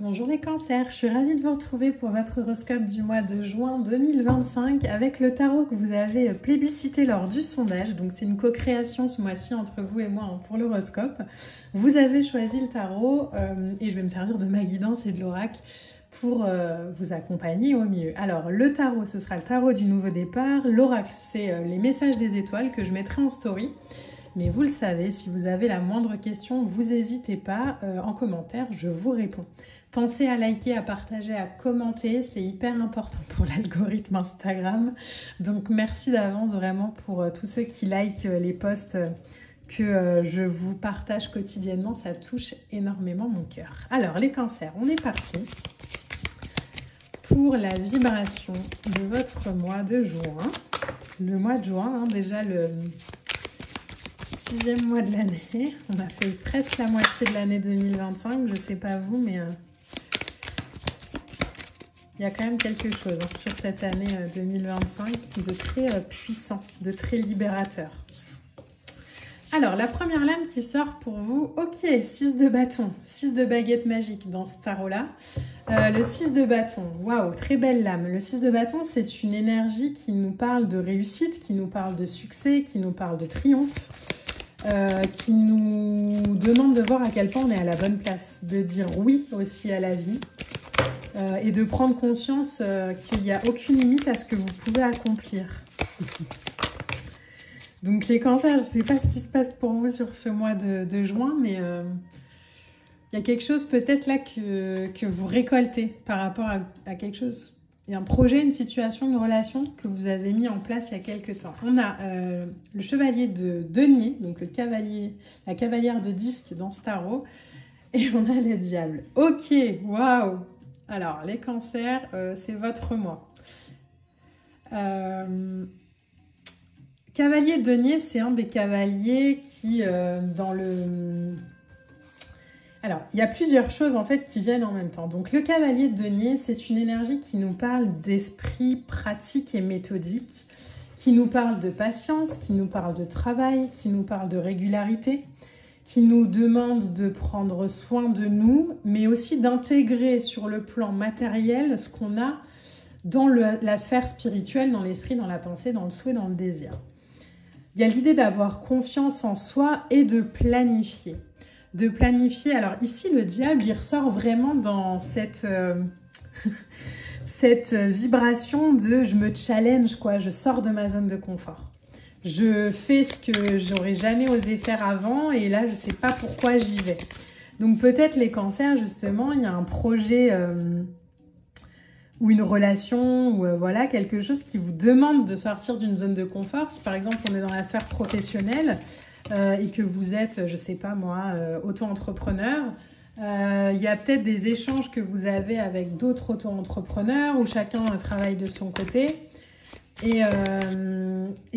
Bonjour les cancers, je suis ravie de vous retrouver pour votre horoscope du mois de juin 2025 avec le tarot que vous avez plébiscité lors du sondage. Donc c'est une co-création ce mois-ci entre vous et moi pour l'horoscope. Vous avez choisi le tarot et je vais me servir de ma guidance et de l'oracle pour vous accompagner au mieux. Alors le tarot, ce sera le tarot du nouveau départ. L'oracle, c'est les messages des étoiles que je mettrai en story. Mais vous le savez, si vous avez la moindre question, vous n'hésitez pas, en commentaire, je vous réponds. Pensez à liker, à partager, à commenter, c'est hyper important pour l'algorithme Instagram. Donc merci d'avance vraiment pour tous ceux qui likent les posts que je vous partage quotidiennement, ça touche énormément mon cœur. Alors les cancers, on est parti pour la vibration de votre mois de juin. Le mois de juin, déjà le 6e mois de l'année, on a fait presque la moitié de l'année 2025, je sais pas vous, mais il y a quand même quelque chose sur cette année 2025 de très puissant, de très libérateur. Alors, la première lame qui sort pour vous, ok, 6 de bâton, 6 de baguette magique dans ce tarot-là. Le 6 de bâton, waouh, très belle lame. Le 6 de bâton, c'est une énergie qui nous parle de réussite, qui nous parle de succès, qui nous parle de triomphe. Qui nous demande de voir à quel point on est à la bonne place, de dire oui aussi à la vie et de prendre conscience qu'il n'y a aucune limite à ce que vous pouvez accomplir. Donc les cancers, je ne sais pas ce qui se passe pour vous sur ce mois de juin, mais il y a quelque chose peut-être là que vous récoltez par rapport à quelque chose. Il y a un projet, une situation, une relation que vous avez mis en place il y a quelques temps. On a le chevalier de denier, donc la cavalière de disque dans ce tarot, et on a le diable. Ok, waouh. Alors, les cancers, c'est votre mois. Cavalier de denier, c'est un des cavaliers qui, dans le... Alors, il y a plusieurs choses en fait qui viennent en même temps. Donc le cavalier de denier, c'est une énergie qui nous parle d'esprit pratique et méthodique, qui nous parle de patience, qui nous parle de travail, qui nous parle de régularité, qui nous demande de prendre soin de nous, mais aussi d'intégrer sur le plan matériel ce qu'on a dans la sphère spirituelle, dans l'esprit, dans la pensée, dans le souhait, dans le désir. Il y a l'idée d'avoir confiance en soi et de planifier. Alors ici le diable il ressort vraiment dans cette vibration de je me challenge quoi, je sors de ma zone de confort. Je fais ce que j'aurais jamais osé faire avant et là je sais pas pourquoi j'y vais. Donc peut-être les cancers justement, il y a un projet ou une relation ou voilà quelque chose qui vous demande de sortir d'une zone de confort. Si par exemple on est dans la sphère professionnelle, et que vous êtes, je sais pas moi, auto-entrepreneur, il y a peut-être des échanges que vous avez avec d'autres auto-entrepreneurs où chacun travaille de son côté. Et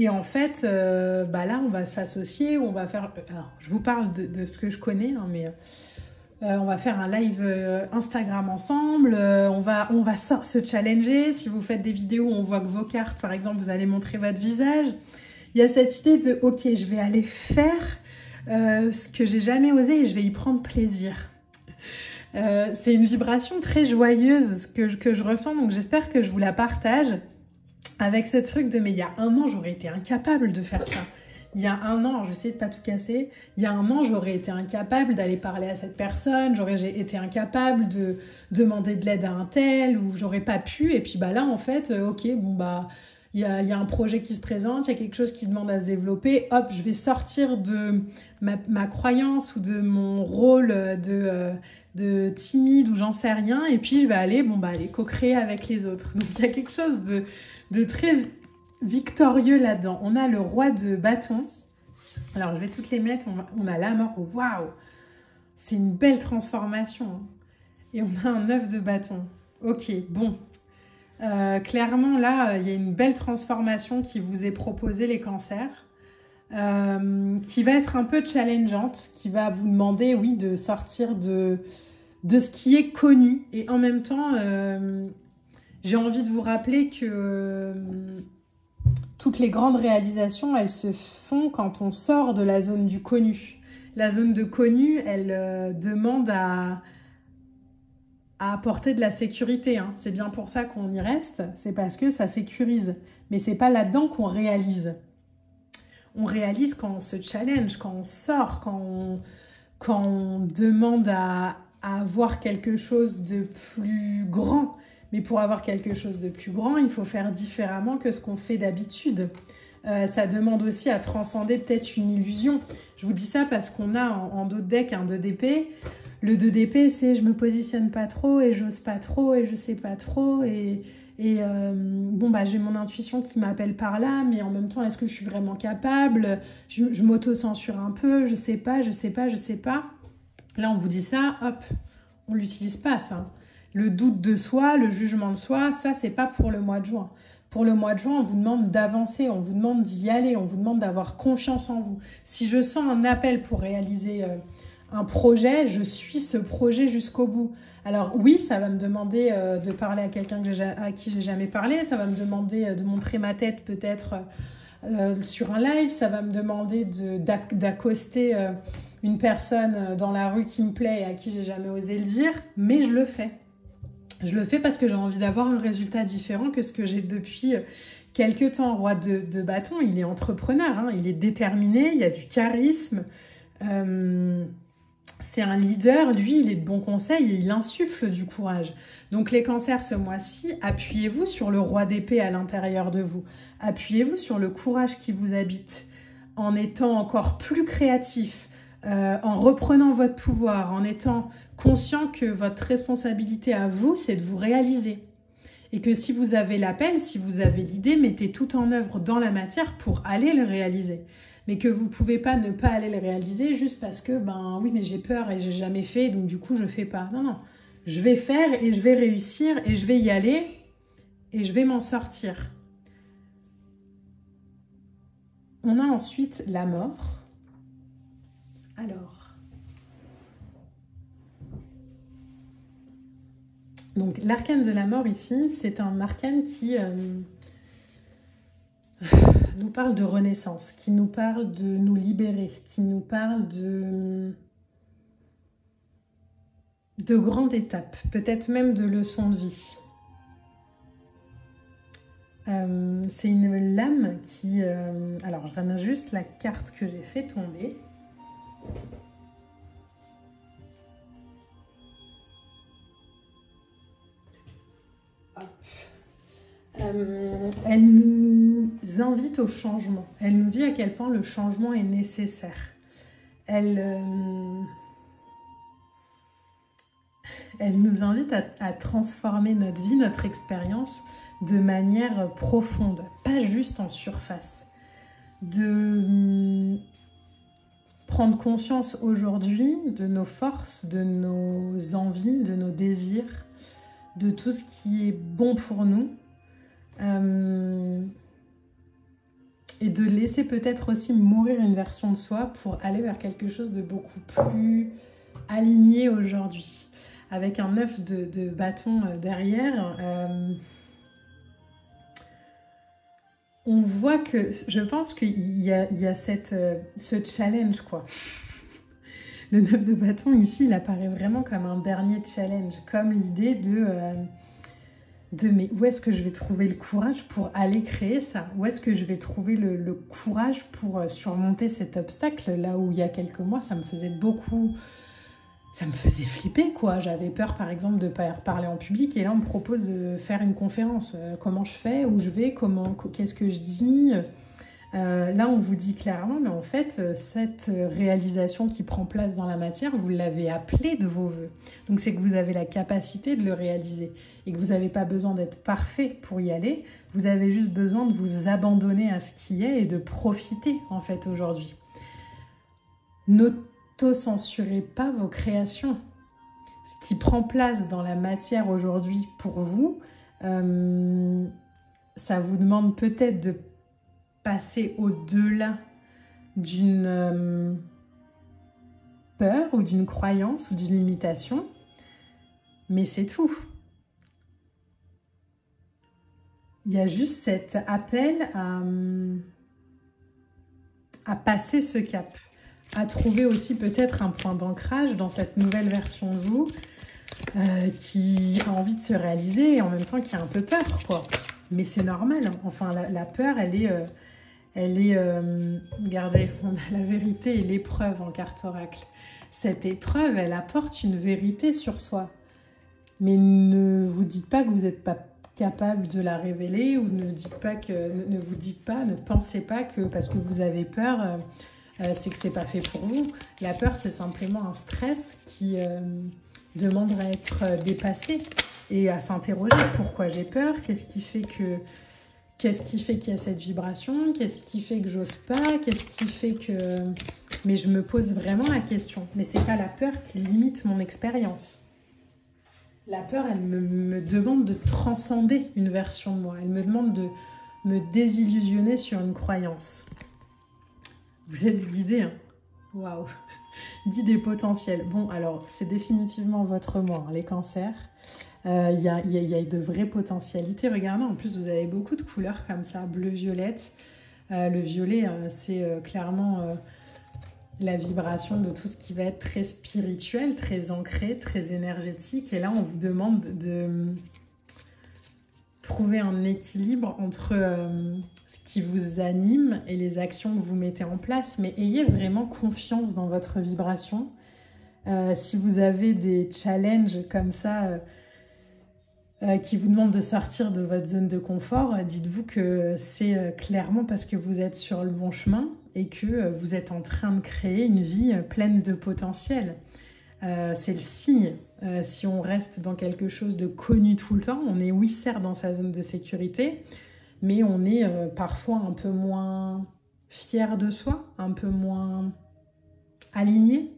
en fait, là, on va s'associer, on va faire... Alors, je vous parle de ce que je connais, hein, mais on va faire un live Instagram ensemble, on va se challenger. Si vous faites des vidéos où on voit que vos cartes, par exemple, vous allez montrer votre visage. Il y a cette idée de, ok, je vais aller faire ce que j'ai jamais osé et je vais y prendre plaisir. C'est une vibration très joyeuse que je ressens, donc j'espère que je vous la partage avec ce truc de, mais il y a un an, j'aurais été incapable de faire ça. Il y a un an, je sais de pas tout casser, il y a un an, j'aurais été incapable d'aller parler à cette personne, j'aurais été incapable de demander de l'aide à un tel, ou j'aurais pas pu, et puis là, en fait, ok, bon il y a un projet qui se présente, il y a quelque chose qui demande à se développer, hop, je vais sortir de ma croyance ou de mon rôle de timide ou j'en sais rien, et puis je vais aller, aller co-créer avec les autres. Donc il y a quelque chose de très victorieux là-dedans. On a le roi de bâton. Alors je vais toutes les mettre, on a la mort, waouh, c'est une belle transformation. Et on a un 9 de bâton. Ok, bon. Clairement là il y a une belle transformation qui vous est proposée les cancers, qui va être un peu challengeante, qui va vous demander oui de sortir de ce qui est connu et en même temps j'ai envie de vous rappeler que toutes les grandes réalisations elles se font quand on sort de la zone du connu. La zone de connu elle demande à à apporter de la sécurité. Hein. C'est bien pour ça qu'on y reste, c'est parce que ça sécurise. Mais c'est pas là-dedans qu'on réalise. On réalise quand on se challenge, quand on sort, quand on demande à avoir quelque chose de plus grand. Mais pour avoir quelque chose de plus grand, il faut faire différemment que ce qu'on fait d'habitude. Ça demande aussi à transcender peut-être une illusion. Je vous dis ça parce qu'on a en dos de deck un 2DP. Le 2DP, c'est je me positionne pas trop et j'ose pas trop et je sais pas trop. Bon, bah, j'ai mon intuition qui m'appelle par là, mais en même temps, est-ce que je suis vraiment capable? Je m'auto-censure un peu, je sais pas. Là, on vous dit ça, hop, on l'utilise pas, ça. Le doute de soi, le jugement de soi, ça, c'est pas pour le mois de juin. Pour le mois de juin, on vous demande d'avancer, on vous demande d'y aller, on vous demande d'avoir confiance en vous. Si je sens un appel pour réaliser un projet, je suis ce projet jusqu'au bout. Alors oui, ça va me demander de parler à quelqu'un à qui j'ai jamais parlé, ça va me demander de montrer ma tête peut-être sur un live, ça va me demander d'accoster une personne dans la rue qui me plaît et à qui j'ai jamais osé le dire, mais je le fais. Je le fais parce que j'ai envie d'avoir un résultat différent que ce que j'ai depuis quelques temps. Roi de bâton, il est entrepreneur, hein, il est déterminé, il y a du charisme. C'est un leader, lui, il est de bons conseils et il insuffle du courage. Donc les cancers ce mois-ci, appuyez-vous sur le roi d'épée à l'intérieur de vous. Appuyez-vous sur le courage qui vous habite en étant encore plus créatif, en reprenant votre pouvoir, en étant conscient que votre responsabilité à vous, c'est de vous réaliser. Et que si vous avez l'appel, si vous avez l'idée, mettez tout en œuvre dans la matière pour aller le réaliser. Mais que vous ne pouvez pas ne pas aller le réaliser juste parce que, ben oui, mais j'ai peur et j'ai jamais fait, donc du coup, je ne fais pas. Non, non. Je vais faire et je vais réussir et je vais y aller et je vais m'en sortir. On a ensuite la mort. Alors, donc l'arcane de la mort ici, c'est un arcane qui nous parle de renaissance, qui nous parle de nous libérer, qui nous parle de grandes étapes, peut-être même de leçons de vie. C'est une lame qui... alors, je ramène juste la carte que j'ai fait tomber. Elle nous invite au changement. Elle nous dit à quel point le changement est nécessaire. Elle nous invite à transformer notre vie, notre expérience de manière profonde, pas juste en surface. De prendre conscience aujourd'hui de nos forces, de nos envies, de nos désirs, de tout ce qui est bon pour nous. Et de laisser peut-être aussi mourir une version de soi pour aller vers quelque chose de beaucoup plus aligné aujourd'hui. Avec un 9 de bâton derrière, on voit que, je pense qu'il y a ce challenge, quoi. Le 9 de bâton ici, il apparaît vraiment comme un dernier challenge, comme l'idée de mais où est-ce que je vais trouver le courage pour aller créer ça? Où est-ce que je vais trouver le courage pour surmonter cet obstacle? Là où il y a quelques mois, ça me faisait flipper, quoi. J'avais peur, par exemple, de ne pas parler en public. Et là, on me propose de faire une conférence. Comment je fais? Où je vais? Qu'est-ce que je dis? Là, on vous dit clairement, mais en fait, cette réalisation qui prend place dans la matière, vous l'avez appelée de vos voeux. Donc, c'est que vous avez la capacité de le réaliser et que vous n'avez pas besoin d'être parfait pour y aller. Vous avez juste besoin de vous abandonner à ce qui est et de profiter, en fait, aujourd'hui. N'auto-censurez pas vos créations. Ce qui prend place dans la matière aujourd'hui pour vous, ça vous demande peut-être de passer au-delà d'une peur ou d'une croyance ou d'une limitation, mais c'est tout. Il y a juste cet appel à passer ce cap, à trouver aussi peut-être un point d'ancrage dans cette nouvelle version de vous, qui a envie de se réaliser et en même temps qui a un peu peur, quoi. Mais c'est normal, hein. Enfin, la peur, elle est... regardez, on a la vérité et l'épreuve en carte oracle. Cette épreuve, elle apporte une vérité sur soi. Mais ne vous dites pas que vous n'êtes pas capable de la révéler ou ne vous dites pas, ne pensez pas que parce que vous avez peur, c'est que c'est pas fait pour vous. La peur, c'est simplement un stress qui demande à être dépassé et à s'interroger. Pourquoi j'ai peur? Qu'est-ce qui fait qu'il y a cette vibration? Qu'est-ce qui fait que j'ose pas? Qu'est-ce qui fait que... Mais je me pose vraiment la question. Mais c'est pas la peur qui limite mon expérience. La peur, elle me demande de transcender une version de moi. Elle me demande de me désillusionner sur une croyance. Vous êtes guidés, hein? Waouh! Guidés potentiels. Bon, alors, c'est définitivement votre moi, hein, les cancers. Il y a de vraies potentialités. Regardez, en plus, vous avez beaucoup de couleurs comme ça, bleu-violette. Le violet, c'est clairement la vibration de tout ce qui va être très spirituel, très ancré, très énergétique. Et là, on vous demande de trouver un équilibre entre ce qui vous anime et les actions que vous mettez en place. Mais ayez vraiment confiance dans votre vibration. Si vous avez des challenges comme ça... qui vous demande de sortir de votre zone de confort, dites-vous que c'est clairement parce que vous êtes sur le bon chemin et que vous êtes en train de créer une vie pleine de potentiel. C'est le signe. Si on reste dans quelque chose de connu tout le temps, on est oui certes dans sa zone de sécurité, mais on est parfois un peu moins fier de soi, un peu moins aligné.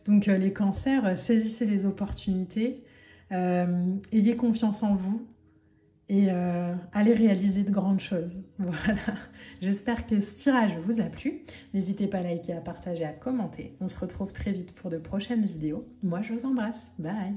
Donc les cancers, saisissez les opportunités. Ayez confiance en vous et allez réaliser de grandes choses. Voilà, j'espère que ce tirage vous a plu. N'hésitez pas à liker, à partager, à commenter. On se retrouve très vite pour de prochaines vidéos. Moi, je vous embrasse. Bye!